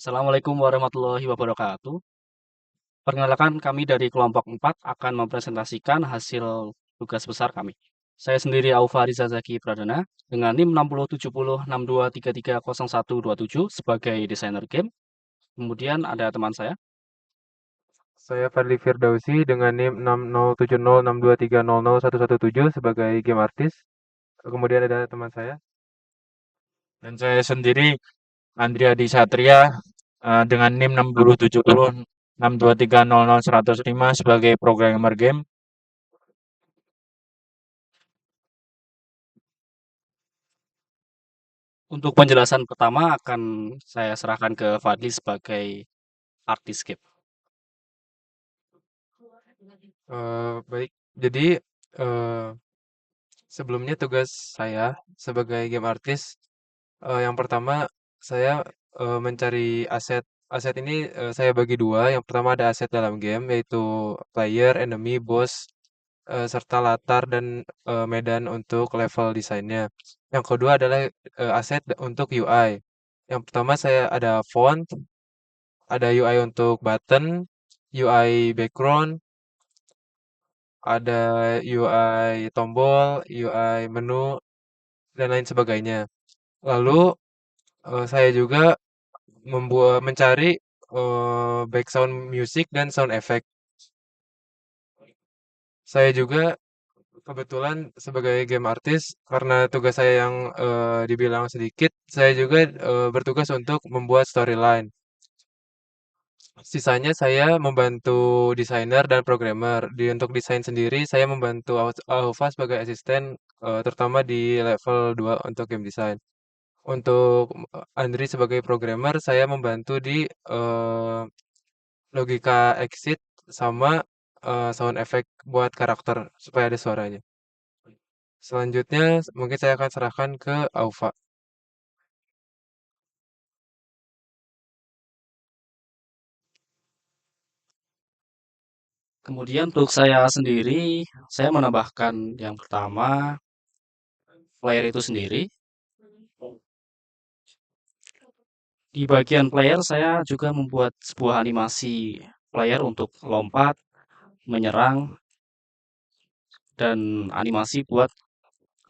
Assalamualaikum warahmatullahi wabarakatuh. Perkenalkan kami dari kelompok 4 akan mempresentasikan hasil tugas besar kami. Saya sendiri Aufa Riza Zaki Pradana dengan NIM 607062330127 sebagai desainer game. Kemudian ada teman saya. Saya Fadli Firdausi dengan NIM 607062300117 sebagai game artist. Kemudian ada teman saya. Dan saya sendiri Andriadi Satria dengan NIM 607062300105 sebagai programmer game. Untuk penjelasan pertama akan saya serahkan ke Fadli sebagai artis game. Baik, jadi eh, sebelumnya tugas saya sebagai game artist, yang pertama saya mencari aset. Aset ini saya bagi dua. Yang pertama ada aset dalam game yaitu player, enemy, boss, serta latar dan medan untuk level desainnya. Yang kedua adalah aset untuk UI. Yang pertama saya ada font, ada UI untuk button, UI background, ada UI tombol, UI menu, dan lain sebagainya. Lalu saya juga mencari background music dan sound effect. Saya juga kebetulan sebagai game artist, karena tugas saya yang dibilang sedikit, saya juga bertugas untuk membuat storyline. Sisanya saya membantu desainer dan programmer. Untuk desain sendiri, saya membantu Alfa sebagai asisten, terutama di level 2 untuk game design. Untuk Andri sebagai programmer, saya membantu di logika exit sama sound effect buat karakter supaya ada suaranya. Selanjutnya mungkin saya akan serahkan ke Aufa. Kemudian untuk saya sendiri, saya menambahkan yang pertama player itu sendiri. Di bagian player saya juga membuat sebuah animasi player untuk lompat, menyerang, dan animasi buat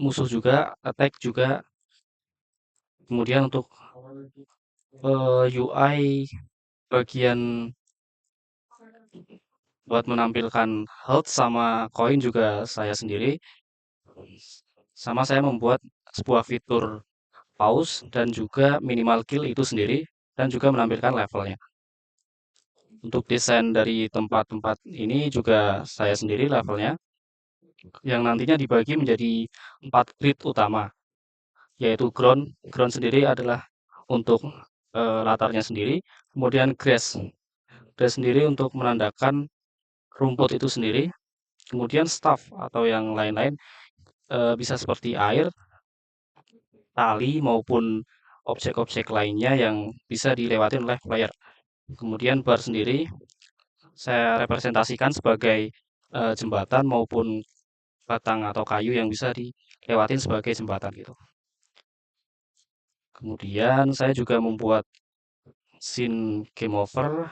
musuh juga, attack juga. Kemudian untuk UI bagian buat menampilkan health sama koin juga saya sendiri. Sama saya membuat sebuah fitur pause dan juga minimal kill itu sendiri dan juga menampilkan levelnya. Untuk desain dari tempat-tempat ini juga saya sendiri levelnya, yang nantinya dibagi menjadi 4 grid utama, yaitu ground. Ground sendiri adalah untuk latarnya sendiri, kemudian grass. Grass sendiri untuk menandakan rumput itu sendiri, kemudian staff atau yang lain-lain bisa seperti air, tali maupun objek-objek lainnya yang bisa dilewati oleh player. Kemudian bar sendiri saya representasikan sebagai jembatan maupun batang atau kayu yang bisa dilewatin sebagai jembatan gitu. Kemudian saya juga membuat scene game over.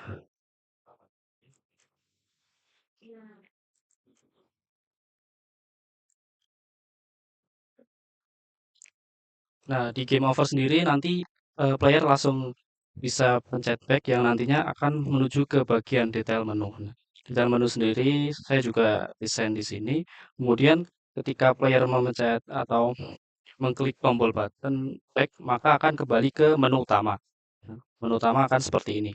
Nah, di game over sendiri nanti player langsung bisa pencet back yang nantinya akan menuju ke bagian detail menu. Nah, detail menu sendiri saya juga desain di sini. Kemudian ketika player memencet atau mengklik tombol button back, maka akan kembali ke menu utama. Menu utama akan seperti ini,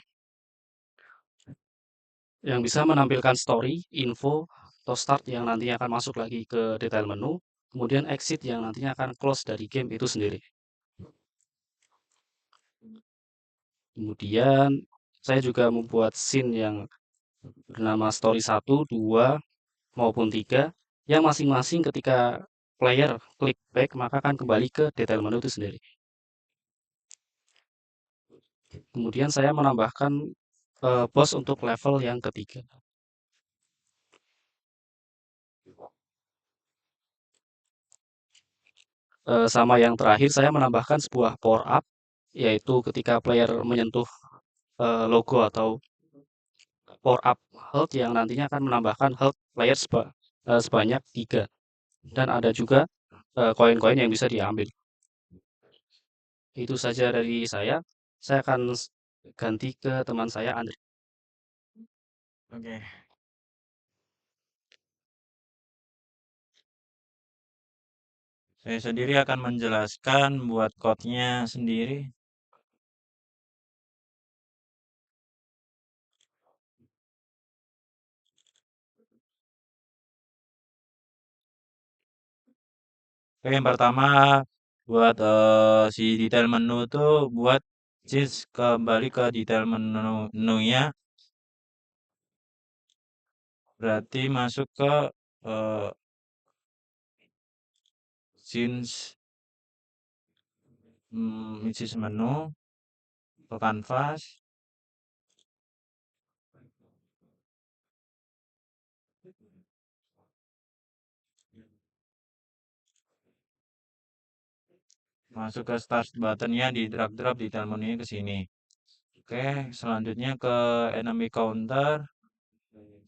yang bisa menampilkan story, info, atau start yang nantinya akan masuk lagi ke detail menu, kemudian exit yang nantinya akan close dari game itu sendiri. Kemudian saya juga membuat scene yang bernama story 1, 2, maupun 3, yang masing-masing ketika player klik back maka akan kembali ke detail menu itu sendiri. Kemudian saya menambahkan boss untuk level yang ketiga. Sama yang terakhir saya menambahkan sebuah power up, yaitu ketika player menyentuh logo atau power up health yang nantinya akan menambahkan health player sebanyak 3 dan ada juga koin-koin yang bisa diambil. Itu saja dari saya. Saya akan ganti ke teman saya Andre. Oke. Saya sendiri akan menjelaskan buat code-nya sendiri. Oke, yang pertama buat si detail menu tuh buat change kembali ke detail menunya, berarti masuk ke eh, change which is menu ke canvas. Masuk ke start buttonnya di drag drop detail menunya ke sini. Oke, selanjutnya ke enemy counter.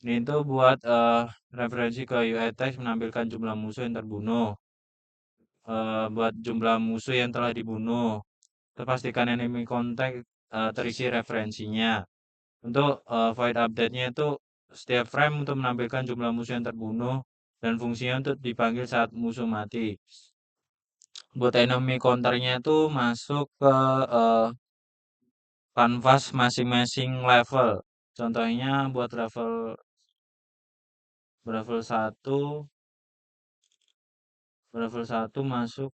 Ini tuh buat referensi ke UI text menampilkan jumlah musuh yang terbunuh. Buat jumlah musuh yang telah dibunuh. Terpastikan enemy contact terisi referensinya. Untuk void update-nya itu setiap frame untuk menampilkan jumlah musuh yang terbunuh dan fungsinya untuk dipanggil saat musuh mati. Buat enemy counternya itu masuk ke kanvas masing-masing level. Contohnya buat level 1 masuk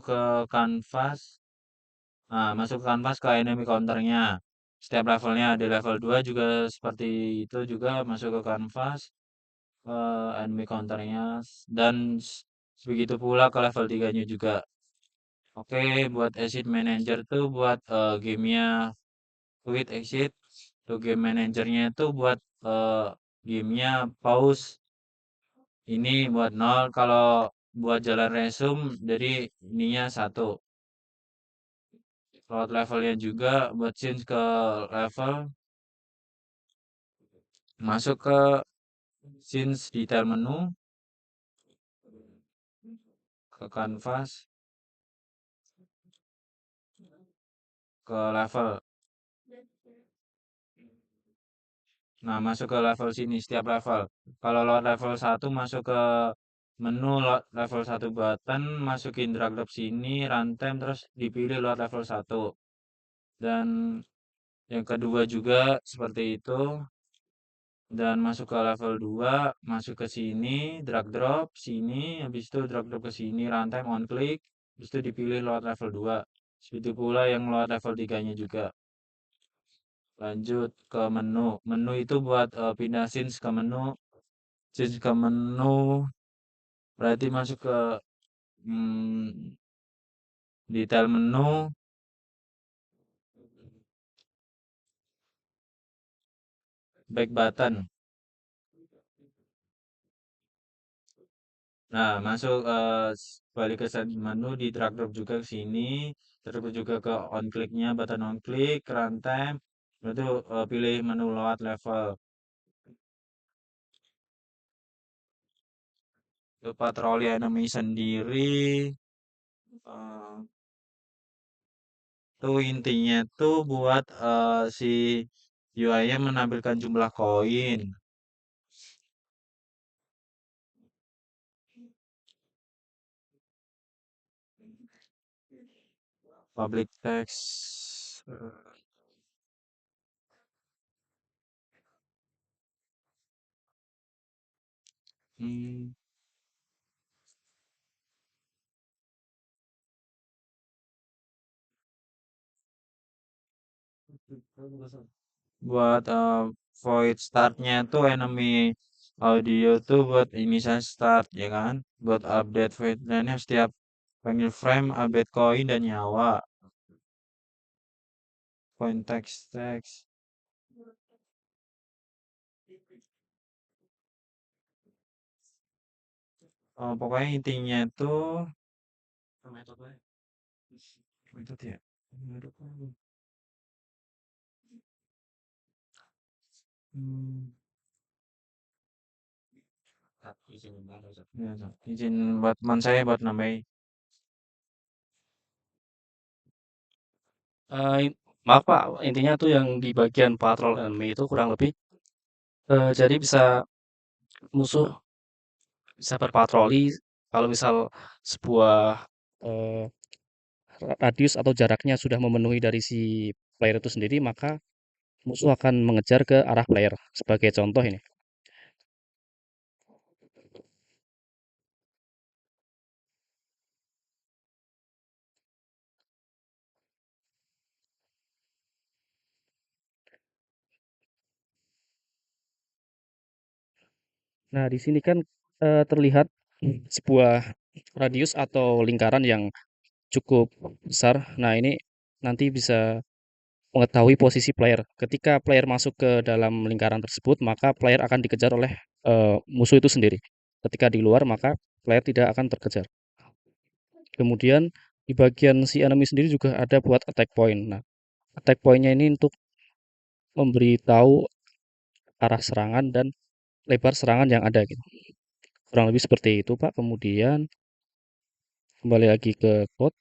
ke kanvas. Nah, masuk ke kanvas ke enemy counternya. Setiap levelnya di level 2 juga seperti itu juga masuk ke kanvas enemy counternya dan begitu pula ke level 3-nya juga. Oke, buat exit manager tuh buat gamenya quit exit. Tuh game manajernya itu buat gamenya pause. Ini buat 0. Kalau buat jalan resume jadi ininya 1. Load levelnya juga buat change ke level masuk ke change detail menu ke canvas ke level. Nah, masuk ke level sini setiap level. Kalau load level 1 masuk ke menu load level 1 button, masukin drag drop sini, runtime terus dipilih load level 1. Dan yang kedua juga seperti itu. Dan masuk ke level 2, masuk ke sini, drag drop sini, habis itu drag drop ke sini, runtime on click, habis itu dipilih load level 2. Seperti pula yang load level 3-nya juga. Lanjut ke menu. Menu itu buat pindah scenes ke menu. Scenes ke menu berarti masuk ke hmm, detail menu, back button. Nah, masuk balik ke set menu di drag drop juga ke sini, drag drop juga ke on click-nya, button on click, runtime, itu pilih menu load level. Itu patroli enemy sendiri, eh, tuh intinya tuh buat si UI-nya menampilkan jumlah koin. Public text. Hmm, buat void startnya tuh enemy audio tuh buat ini saya start ya kan, buat update void nya setiap panggil frame update koin dan nyawa. Point text. Pokoknya intinya tuh Itu ya. Hmm. Ya, Zak. Izin buat teman saya buat nambahin. Eh, maaf Pak, intinya tuh yang di bagian patrol enemy itu kurang lebih jadi bisa musuh bisa berpatroli kalau misal sebuah eh, radius atau jaraknya sudah memenuhi dari si player itu sendiri, maka musuh akan mengejar ke arah player. Sebagai contoh ini. Nah, di sini kan terlihat sebuah radius atau lingkaran yang cukup besar. Nah, ini nanti bisa mengetahui posisi player. Ketika player masuk ke dalam lingkaran tersebut, maka player akan dikejar oleh musuh itu sendiri. Ketika di luar, maka player tidak akan terkejar. Kemudian di bagian si enemy sendiri juga ada buat attack point. Nah, attack pointnya ini untuk memberitahu arah serangan dan lebar serangan yang ada gitu. Kurang lebih seperti itu, Pak. Kemudian kembali lagi ke code.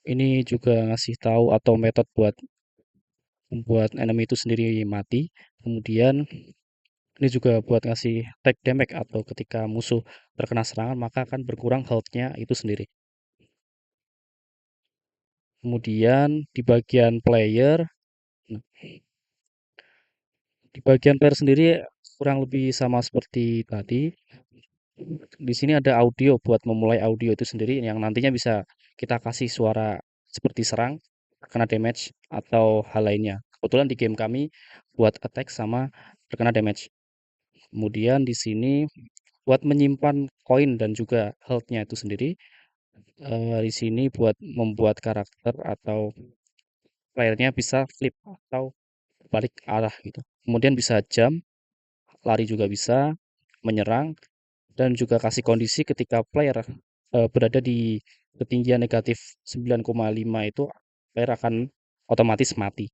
Ini juga ngasih tahu atau metode buat membuat enemy itu sendiri mati. Kemudian ini juga buat ngasih tag damage atau ketika musuh terkena serangan maka akan berkurang health-nya itu sendiri. Kemudian di bagian player, nah, di bagian player sendiri kurang lebih sama seperti tadi. Di sini ada audio buat memulai audio itu sendiri yang nantinya bisa kita kasih suara seperti serang, terkena damage atau hal lainnya. Kebetulan di game kami buat attack sama terkena damage. Kemudian di sini buat menyimpan koin dan juga health-nya itu sendiri. Di sini buat membuat karakter atau playernya bisa flip atau balik arah gitu. Kemudian bisa jump, lari juga bisa, menyerang, dan juga kasih kondisi ketika player berada di ketinggian negatif 9,5 itu player akan otomatis mati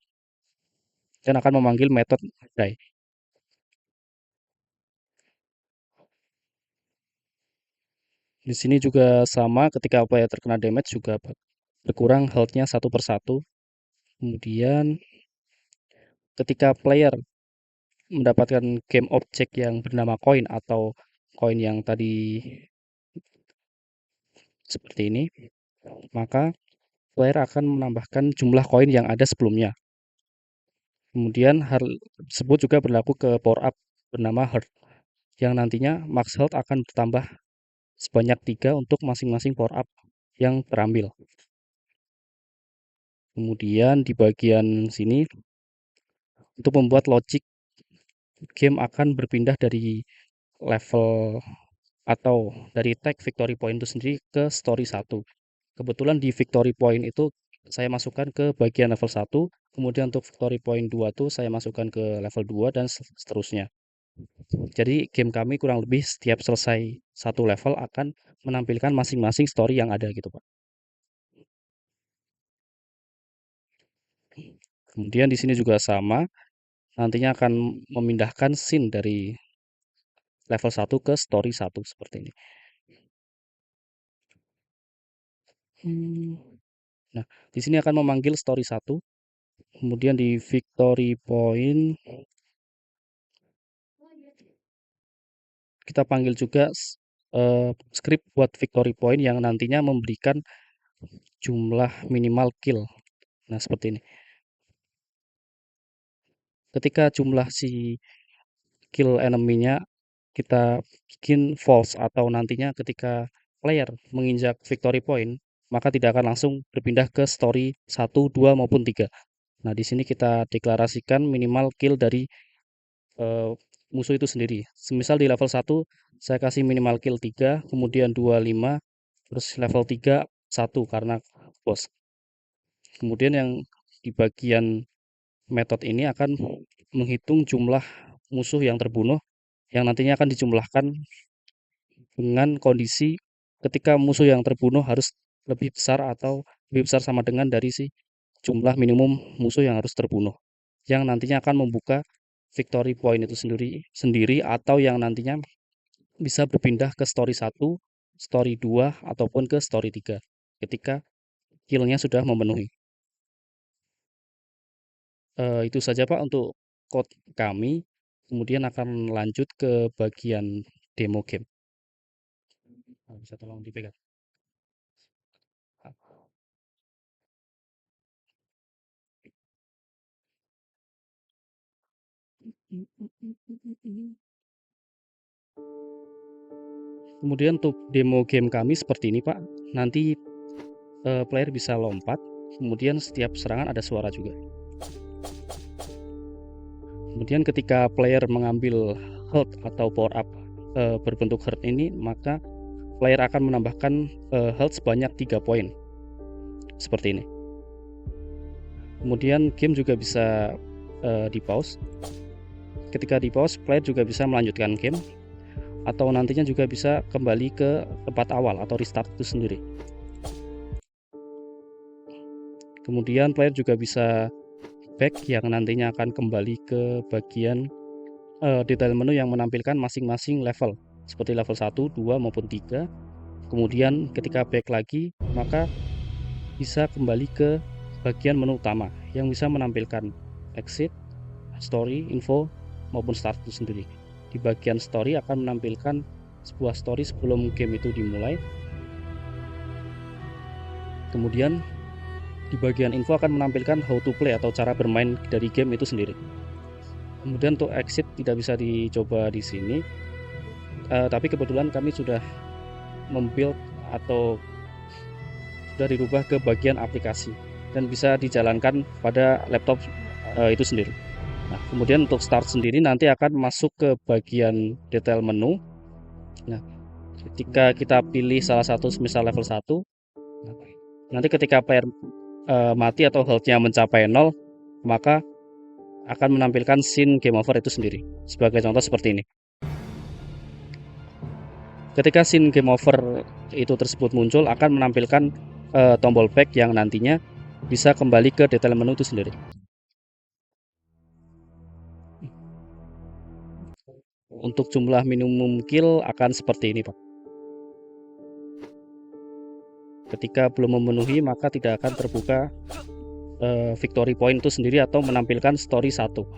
dan akan memanggil metode die. Di sini juga sama ketika player terkena damage juga berkurang health-nya satu persatu. Kemudian ketika player mendapatkan game object yang bernama koin atau koin yang tadi seperti ini, maka player akan menambahkan jumlah koin yang ada sebelumnya. Kemudian hal tersebut juga berlaku ke power up bernama Heart, yang nantinya max health akan bertambah sebanyak 3 untuk masing-masing power up yang terambil. Kemudian di bagian sini, untuk membuat logic game akan berpindah dari level atau dari tag victory point itu sendiri ke story 1. Kebetulan di victory point itu saya masukkan ke bagian level 1, kemudian untuk victory point 2 tuh saya masukkan ke level 2 dan seterusnya. Jadi game kami kurang lebih setiap selesai satu level akan menampilkan masing-masing story yang ada gitu, Pak. Kemudian di sini juga sama, nantinya akan memindahkan scene dari level 1 ke story 1 seperti ini. Nah, di sini akan memanggil story 1, kemudian di victory point kita panggil juga script buat victory point yang nantinya memberikan jumlah minimal kill. Nah, seperti ini. Ketika jumlah si kill enemy-nya kita bikin false atau nantinya ketika player menginjak victory point, maka tidak akan langsung berpindah ke story 1, 2 maupun 3. Nah, di sini kita deklarasikan minimal kill dari eh, musuh itu sendiri. Semisal di level 1 saya kasih minimal kill 3, kemudian 2, 5, terus level 3 1 karena boss. Kemudian yang di bagian metode ini akan menghitung jumlah musuh yang terbunuh yang nantinya akan dijumlahkan dengan kondisi ketika musuh yang terbunuh harus lebih besar atau lebih besar sama dengan dari si jumlah minimum musuh yang harus terbunuh, yang nantinya akan membuka victory point itu sendiri sendiri atau yang nantinya bisa berpindah ke story 1, story 2 ataupun ke story 3 ketika kill-nya sudah memenuhi. Itu saja Pak untuk code kami, kemudian akan lanjut ke bagian demo game. Bisa tolong dipegang? Kemudian untuk demo game kami seperti ini Pak, nanti player bisa lompat, kemudian setiap serangan ada suara juga. Kemudian ketika player mengambil health atau power up berbentuk heart ini, maka player akan menambahkan health sebanyak 3 poin. Seperti ini. Kemudian game juga bisa di pause. Ketika di pause, player juga bisa melanjutkan game atau nantinya juga bisa kembali ke tempat awal atau restart itu sendiri. Kemudian player juga bisa back yang nantinya akan kembali ke bagian detail menu yang menampilkan masing-masing level seperti level 1, 2 maupun 3. Kemudian ketika back lagi maka bisa kembali ke bagian menu utama yang bisa menampilkan exit, story, info maupun start itu sendiri. Di bagian story akan menampilkan sebuah story sebelum game itu dimulai. Kemudian di bagian info akan menampilkan how to play atau cara bermain dari game itu sendiri. Kemudian untuk exit tidak bisa dicoba di sini, tapi kebetulan kami sudah membuild atau sudah dirubah ke bagian aplikasi dan bisa dijalankan pada laptop itu sendiri. Nah, kemudian untuk start sendiri nanti akan masuk ke bagian detail menu. Nah, ketika kita pilih salah satu misal level 1, nanti ketika player mati atau health-nya mencapai 0, maka akan menampilkan scene game over itu sendiri. Sebagai contoh seperti ini. Ketika scene game over itu tersebut muncul akan menampilkan tombol back yang nantinya bisa kembali ke detail menu itu sendiri. Untuk jumlah minimum kill akan seperti ini Pak. Ketika belum memenuhi maka tidak akan terbuka victory point itu sendiri atau menampilkan story 1.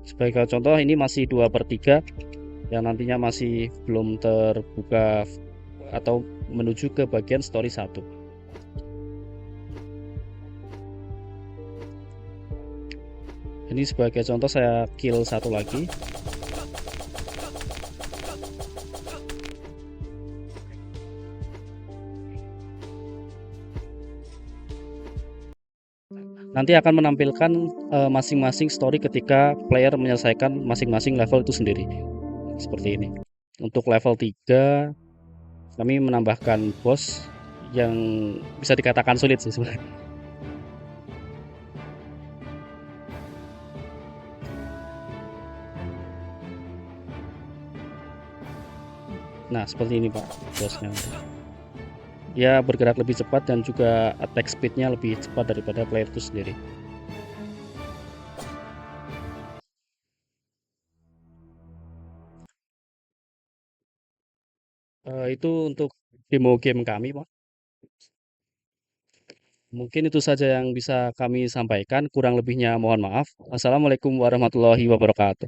Sebagai contoh ini masih 2/3 yang nantinya masih belum terbuka atau menuju ke bagian story 1. Ini sebagai contoh saya kill satu lagi. Nanti akan menampilkan masing-masing story ketika player menyelesaikan masing-masing level itu sendiri. Seperti ini. Untuk level 3 kami menambahkan boss yang bisa dikatakan sulit sih sebenarnya. Nah, seperti ini Pak bosnya. Dia bergerak lebih cepat dan juga attack speednya lebih cepat daripada player itu sendiri. Itu untuk demo game kami Pak. Mungkin itu saja yang bisa kami sampaikan, kurang lebihnya mohon maaf. Assalamualaikum warahmatullahi wabarakatuh.